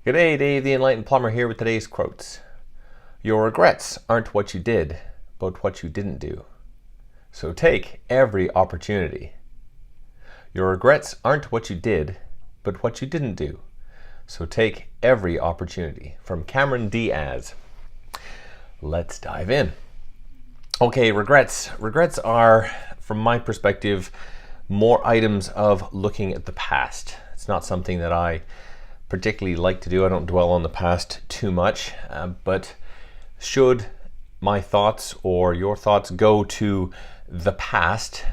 G'day, Dave the Enlightened Plumber here with today's quotes. Your regrets aren't what you did, but what you didn't do. So take every opportunity. Your regrets aren't what you did, but what you didn't do. So take every opportunity. From Diaz. Let's dive in. Okay, regrets. Regrets are, from my perspective, more items of looking at the past. It's not something that I particularly like to do. I don't dwell on the past too much, but should my thoughts or your thoughts go to the past,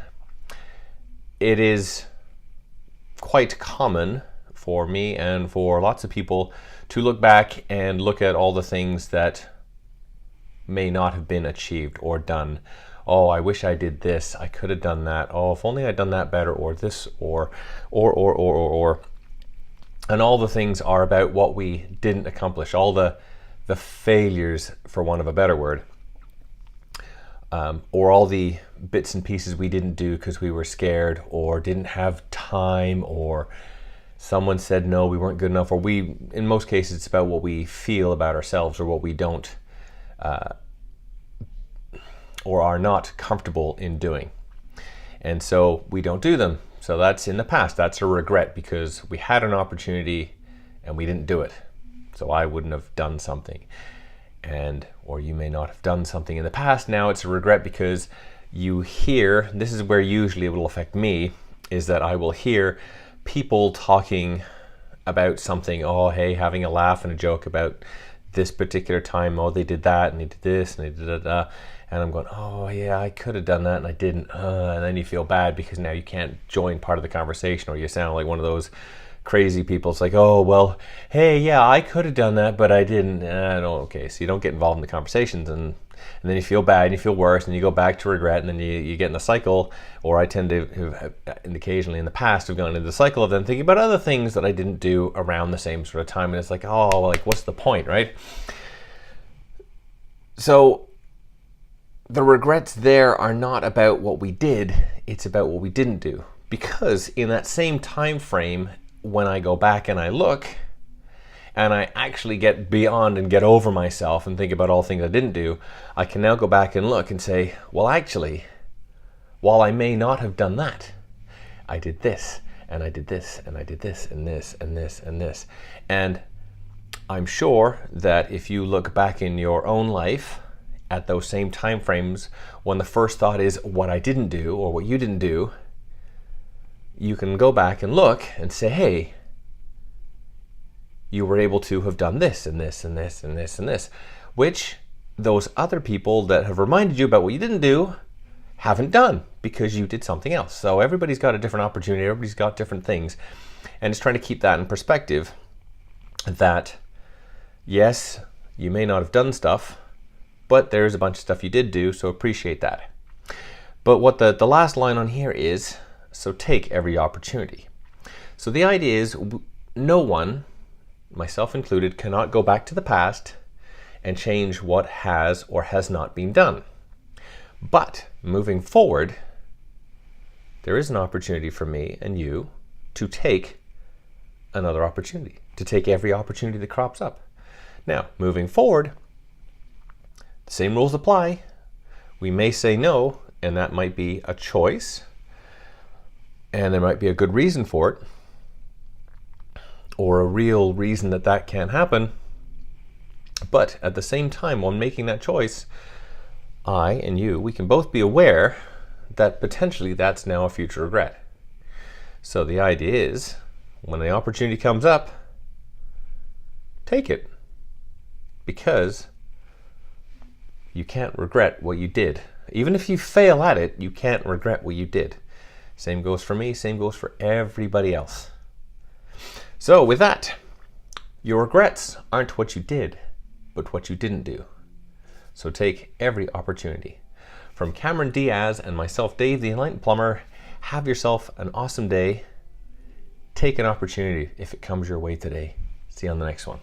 it is quite common for me and for lots of people to look back and look at all the things that may not have been achieved or done. Oh, I wish I did this. I could have done that. Oh, if only I'd done that better, or this, or. And all the things are about what we didn't accomplish, all the failures, for want of a better word, or all the bits and pieces we didn't do because we were scared or didn't have time, or someone said no, we weren't good enough, or in most cases, it's about what we feel about ourselves or what we don't or are not comfortable in doing. And so we don't do them. So that's in the past. That's a regret because we had an opportunity and we didn't do it. So I wouldn't have done something. Or you may not have done something in the past. Now it's a regret because you hear, this is where usually it will affect me, is that I will hear people talking about something, oh, hey, having a laugh and a joke about this particular time, oh, they did that and they did this and they did that. And I'm going, oh yeah, I could have done that and I didn't. And then you feel bad because now you can't join part of the conversation, or you sound like one of those crazy people. It's like, oh, well, hey, yeah, I could have done that, but I didn't. No, okay, so you don't get involved in the conversations, and then you feel bad and you feel worse and you go back to regret, and then you get in the cycle, or I tend to have, and occasionally in the past, have gone into the cycle of then thinking about other things that I didn't do around the same sort of time. And it's like, oh, like, what's the point, right? So the regrets there are not about what we did, it's about what we didn't do. Because in that same time frame, when I go back and I look, and I actually get beyond and get over myself and think about all things I didn't do, I can now go back and look and say, well, actually, while I may not have done that, I did this, and I did this, and I did this, and this, and this, and this. And I'm sure that if you look back in your own life at those same time frames, when the first thought is what I didn't do or what you didn't do, you can go back and look and say, hey, you were able to have done this and this and this and this and this, which those other people that have reminded you about what you didn't do haven't done because you did something else. So everybody's got a different opportunity, everybody's got different things, and it's trying to keep that in perspective, that yes, you may not have done stuff, but there's a bunch of stuff you did do, so appreciate that. But what the last line on here is, so take every opportunity. So the idea is no one, myself included, cannot go back to the past and change what has or has not been done. But moving forward, there is an opportunity for me and you to take another opportunity, to take every opportunity that crops up. Now, moving forward, the same rules apply. We may say no, and that might be a choice, and there might be a good reason for it, or a real reason that that can't happen. But at the same time, when making that choice, I and you, we can both be aware that potentially that's now a future regret. So the idea is, when the opportunity comes up, take it, because you can't regret what you did. Even if you fail at it, you can't regret what you did. Same goes for me, same goes for everybody else. So with that, your regrets aren't what you did, but what you didn't do. So take every opportunity. From Diaz and myself, Dave the Enlightened Plumber, have yourself an awesome day. Take an opportunity if it comes your way today. See you on the next one.